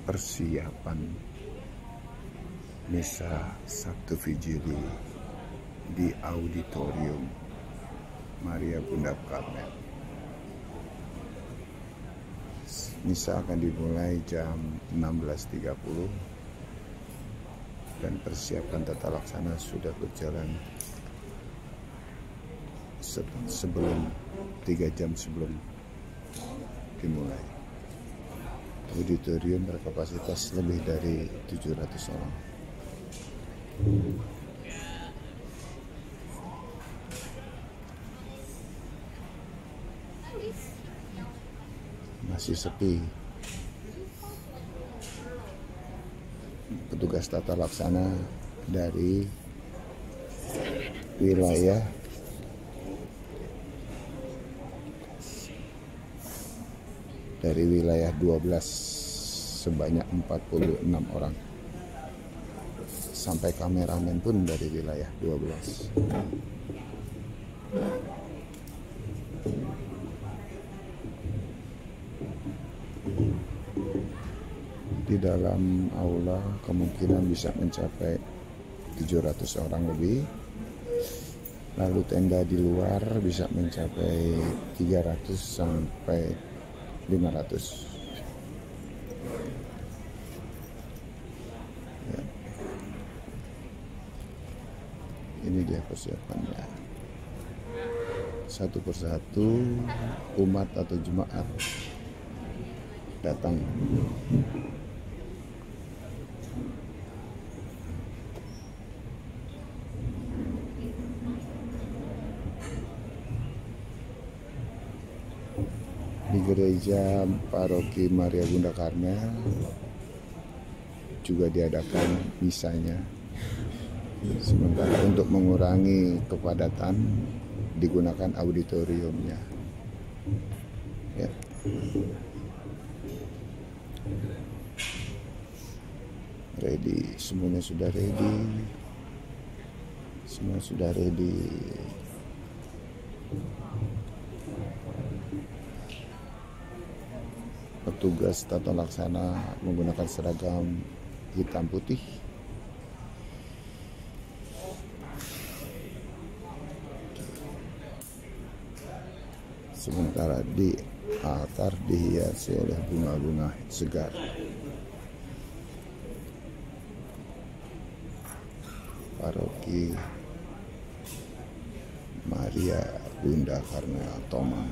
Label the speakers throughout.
Speaker 1: Persiapan misa Sabtu Fijili di Auditorium Maria Bunda Karmel. Misa akan dimulai jam 16.30 dan persiapan tata laksana sudah berjalan sebelum 3 jam sebelum dimulai. Auditorium berkapasitas lebih dari 700 orang. Masih sepi. Petugas tata laksana dari wilayah dari wilayah 12 sebanyak 46 orang. Sampai kameramen pun dari wilayah 12. Di dalam aula kemungkinan bisa mencapai 700 orang lebih. Lalu tenda di luar bisa mencapai 300 sampai 500. Ya. Ini dia persiapannya. Satu persatu umat atau jemaat datang. Di gereja Paroki Maria Bunda Karmel juga diadakan misanya. Sementara untuk mengurangi kepadatan digunakan auditoriumnya. Ya. Ready, semuanya sudah ready. Semua sudah ready. Petugas tata laksana menggunakan seragam hitam putih. Sementara di altar dihiasi oleh bunga-bunga segar. Paroki Maria Bunda Karmel Tomang.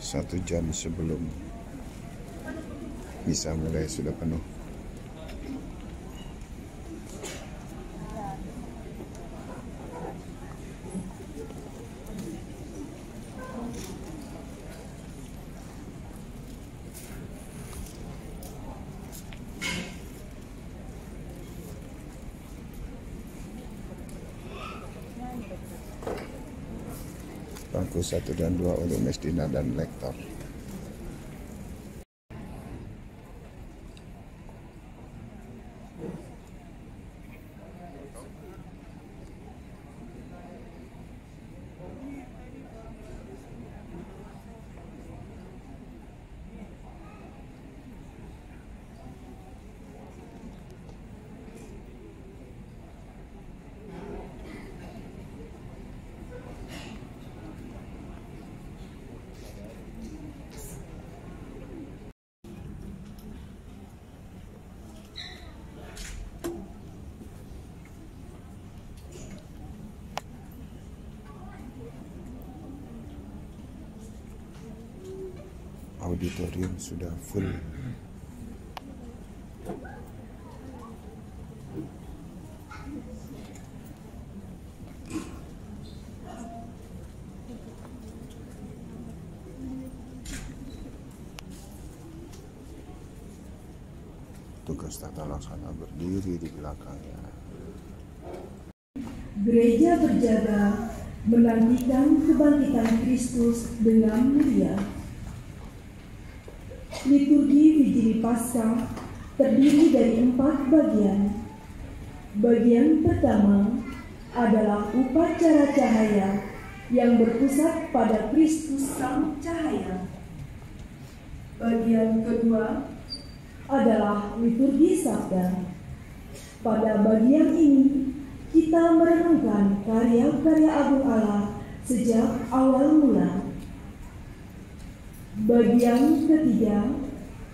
Speaker 1: Satu jam sebelum misa mulai sudah penuh. Bangku 1 dan 2 oleh Mesdina dan Lektor. Auditorium sudah full. petugas tata laksana berdiri di belakangnya.
Speaker 2: Gereja berjaga menantikan kebangkitan Kristus dengan mulia. Liturgi Vigili Paskah terdiri dari 4 bagian. Bagian pertama adalah upacara cahaya yang berpusat pada Kristus Sang Cahaya. Bagian kedua adalah liturgi sabda. Pada bagian ini kita merenungkan karya-karya agung Allah sejak awal mula. Bagian ketiga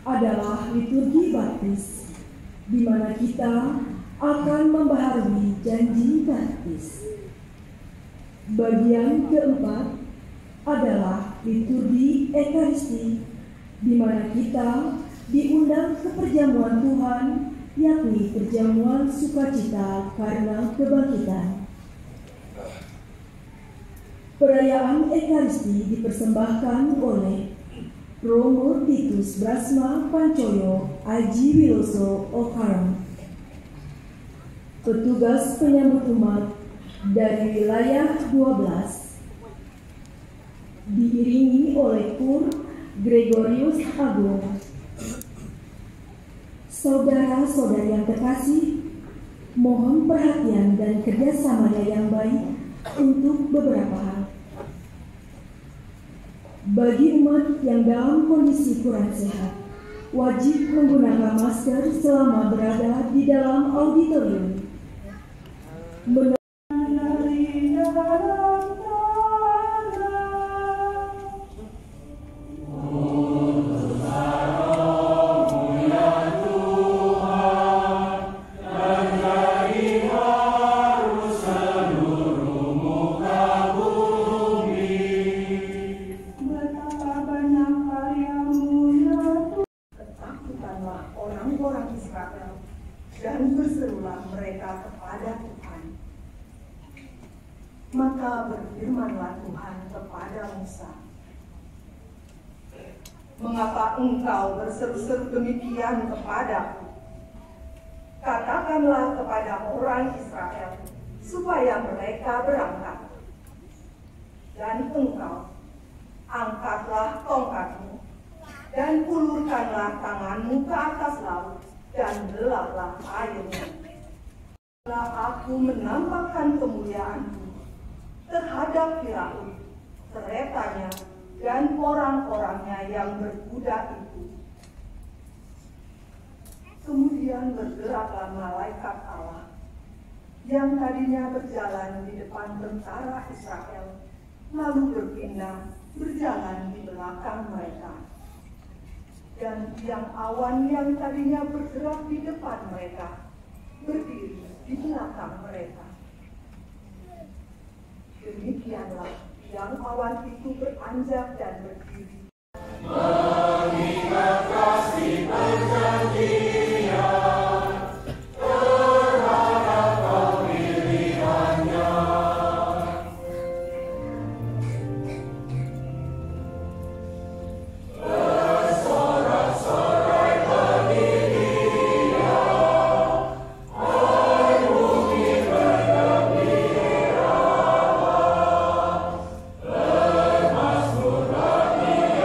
Speaker 2: adalah liturgi baptis, di mana kita akan membaharui janji baptis. Bagian keempat adalah liturgi Ekaristi, di mana kita diundang ke perjamuan Tuhan, yakni perjamuan sukacita karena kebangkitan. Perayaan Ekaristi dipersembahkan oleh Romo Titus Brasma Pancoyo Aji Wiloso Okaram, petugas penyambut umat dari wilayah 12, diiringi oleh Kur Gregorius Agung. Saudara-saudari yang terkasih, mohon perhatian dan kerjasamanya yang baik untuk beberapa hal. Bagi umat yang dalam kondisi kurang sehat, wajib menggunakan masker selama berada di dalam auditorium.
Speaker 3: Orang Israel dan berserulah mereka kepada Tuhan. Maka berfirmanlah Tuhan kepada Musa, mengapa engkau berseru-seru demikian kepadaku? Katakanlah kepada orang Israel supaya mereka berangkat. Dan engkau angkatlah tongkatmu dan ulurkanlah tanganmu ke atas laut, dan belahlah airnya. Setelah aku menampakkan kemuliaanku terhadap Firaun, keretanya, dan orang-orangnya yang berkuda itu. Kemudian bergeraklah malaikat Allah, yang tadinya berjalan di depan tentara Israel, lalu berpindah berjalan di belakang mereka. Dan tiang awan yang tadinya bergerak di depan mereka, berdiri di belakang mereka. Demikianlah tiang awan itu beranjak dan berdiri. Mengikat kasih perjanjian terhadap pemilihannya.
Speaker 4: Mazmur bagi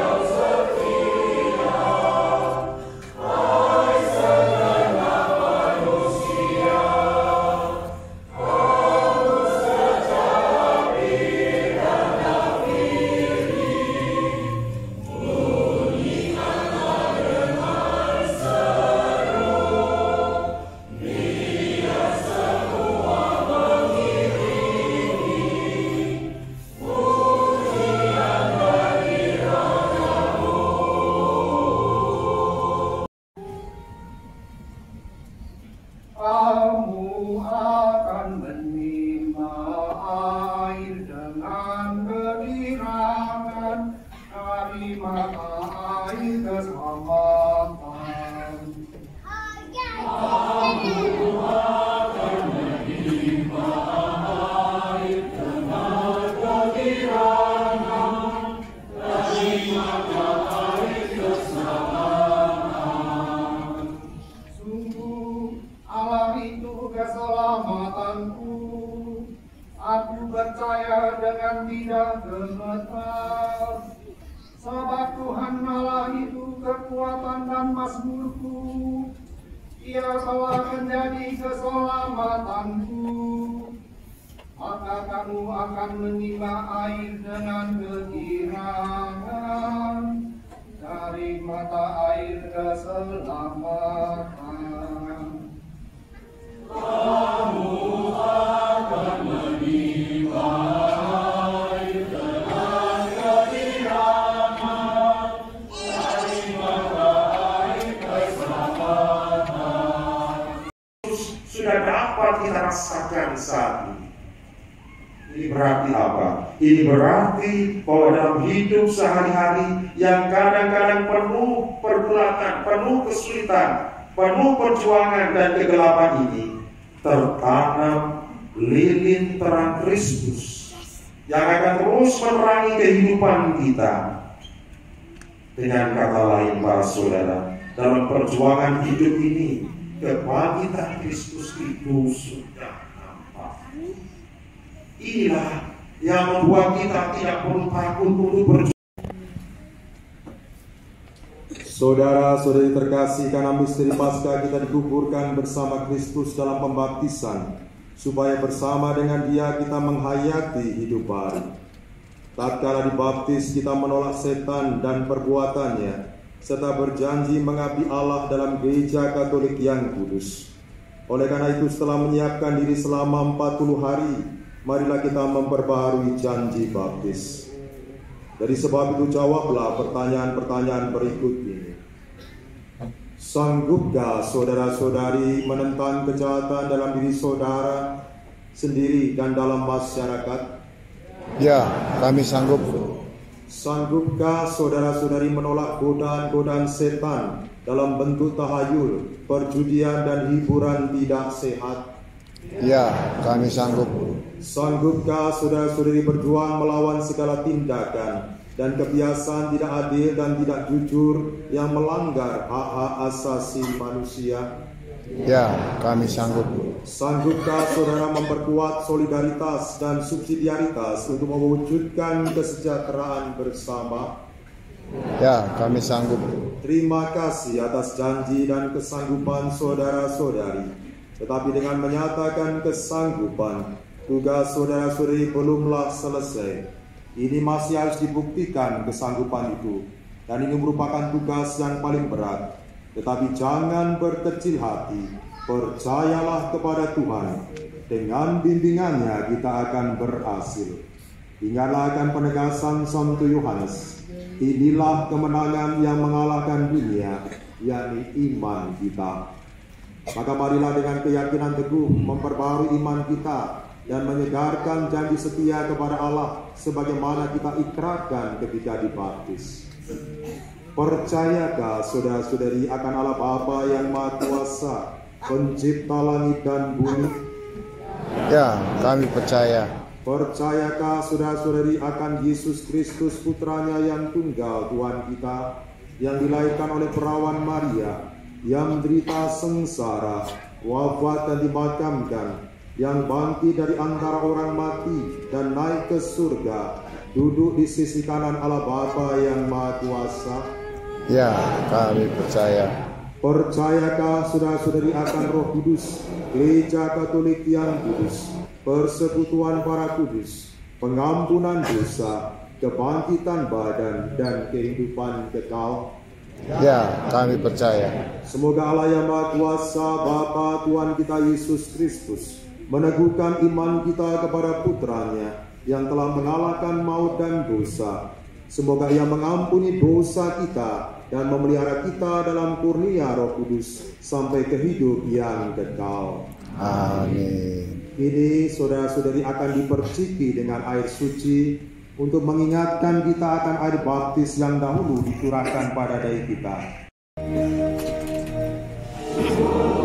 Speaker 4: percaya dengan tidak gemetar. Sebab Tuhan Allah itu kekuatan dan mazmurku. Ia telah menjadi keselamatanku. Maka kamu akan menimba air dengan kegirangan dari mata air keselamatan. Kamu akan menimba air dengan kegirangan dari mata air keselamatan.
Speaker 5: Sudah dapat kita rasakan saat ini. Ini berarti apa? Ini berarti bahwa dalam hidup sehari-hari yang kadang-kadang penuh pergulatan, penuh kesulitan, penuh perjuangan dan kegelapan ini, tertanam lilin terang Kristus yang akan terus menerangi kehidupan kita. Dengan kata lain, para saudara, dalam perjuangan hidup ini, kebangkitan Kristus itu sudah nampak. Inilah yang membuat kita tidak perlu takut untuk berjuang.
Speaker 6: Saudara-saudari terkasih, karena misteri Paskah kita dikuburkan bersama Kristus dalam pembaptisan, supaya bersama dengan Dia kita menghayati hidup baru. Tatkala dibaptis, kita menolak setan dan perbuatannya, serta berjanji mengabdi Allah dalam gereja Katolik yang kudus. Oleh karena itu, setelah menyiapkan diri selama 40 hari, marilah kita memperbaharui janji baptis. Dari sebab itu, jawablah pertanyaan-pertanyaan berikut ini. Sanggupkah saudara-saudari menentang kejahatan dalam diri saudara sendiri dan dalam masyarakat?
Speaker 1: Ya, kami sanggup.
Speaker 6: Sanggupkah saudara-saudari menolak godaan-godaan setan dalam bentuk tahayul, perjudian dan hiburan tidak sehat?
Speaker 1: Ya, kami sanggup.
Speaker 6: Sanggupkah saudara-saudari berjuang melawan segala tindakan dan kebiasaan tidak adil dan tidak jujur yang melanggar hak-hak asasi manusia?
Speaker 1: Ya, kami sanggup.
Speaker 6: Sanggupkah saudara memperkuat solidaritas dan subsidiaritas untuk mewujudkan kesejahteraan bersama?
Speaker 1: Ya, kami sanggup.
Speaker 6: Terima kasih atas janji dan kesanggupan saudara-saudari. Tetapi dengan menyatakan kesanggupan, tugas saudara-saudari belumlah selesai. Ini masih harus dibuktikan kesanggupan itu, dan ini merupakan tugas yang paling berat. Tetapi jangan berkecil hati, percayalah kepada Tuhan. Dengan bimbingannya kita akan berhasil. Ingatlah akan penegasan Santo Yohanes. Inilah kemenangan yang mengalahkan dunia, yakni iman kita. Maka marilah dengan keyakinan teguh memperbarui iman kita dan menyegarkan janji setia kepada Allah sebagaimana kita ikrarkan ketika dibaptis. Percayakah saudara-saudari akan Allah Bapa yang Maha Kuasa, Pencipta langit dan bumi?
Speaker 1: Ya, kami percaya.
Speaker 6: Percayakah saudara-saudari akan Yesus Kristus Putranya yang tunggal Tuhan kita, yang dilahirkan oleh perawan Maria, yang menderita sengsara, wafat dan dimakamkan, yang bangkit dari antara orang mati dan naik ke surga, duduk di sisi kanan Allah Bapa yang Maha Kuasa?
Speaker 1: Ya, kami percaya.
Speaker 6: Percayakah saudara-saudari akan Roh Kudus, Gereja Katolik yang kudus, persekutuan para kudus, pengampunan dosa, kebangkitan badan, dan kehidupan kekal?
Speaker 1: Ya, kami percaya.
Speaker 6: Semoga Allah yang Maha Kuasa, Bapa Tuhan kita Yesus Kristus, meneguhkan iman kita kepada Putranya yang telah mengalahkan maut dan dosa. Semoga Ia mengampuni dosa kita dan memelihara kita dalam kurnia Roh Kudus sampai ke hidup yang kekal.
Speaker 1: Amin.
Speaker 6: Kini saudara-saudari akan diperciki dengan air suci untuk mengingatkan kita akan air baptis yang dahulu dicurahkan pada dai kita.
Speaker 4: Tuhan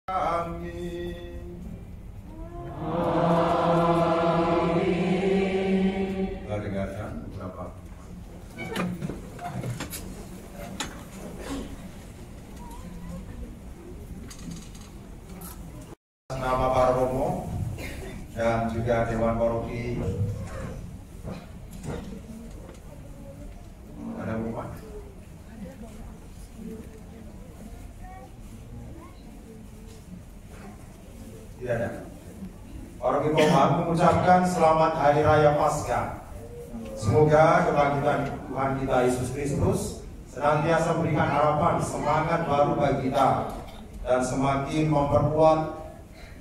Speaker 6: Amin. Kita dengarkan beberapa. Nama Pak Romo dan juga Dewan Paroki. Ada rumah? Tidak ada. Paroki Pomang mengucapkan selamat Hari Raya Paskah. Semoga kebangkitan Tuhan kita Yesus Kristus senantiasa memberikan harapan, semangat baru bagi kita dan semakin memperkuat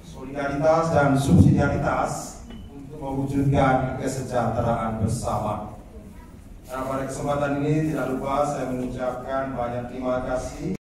Speaker 6: solidaritas dan subsidiaritas untuk mewujudkan kesejahteraan bersama. Nah, pada kesempatan ini tidak lupa saya mengucapkan banyak terima kasih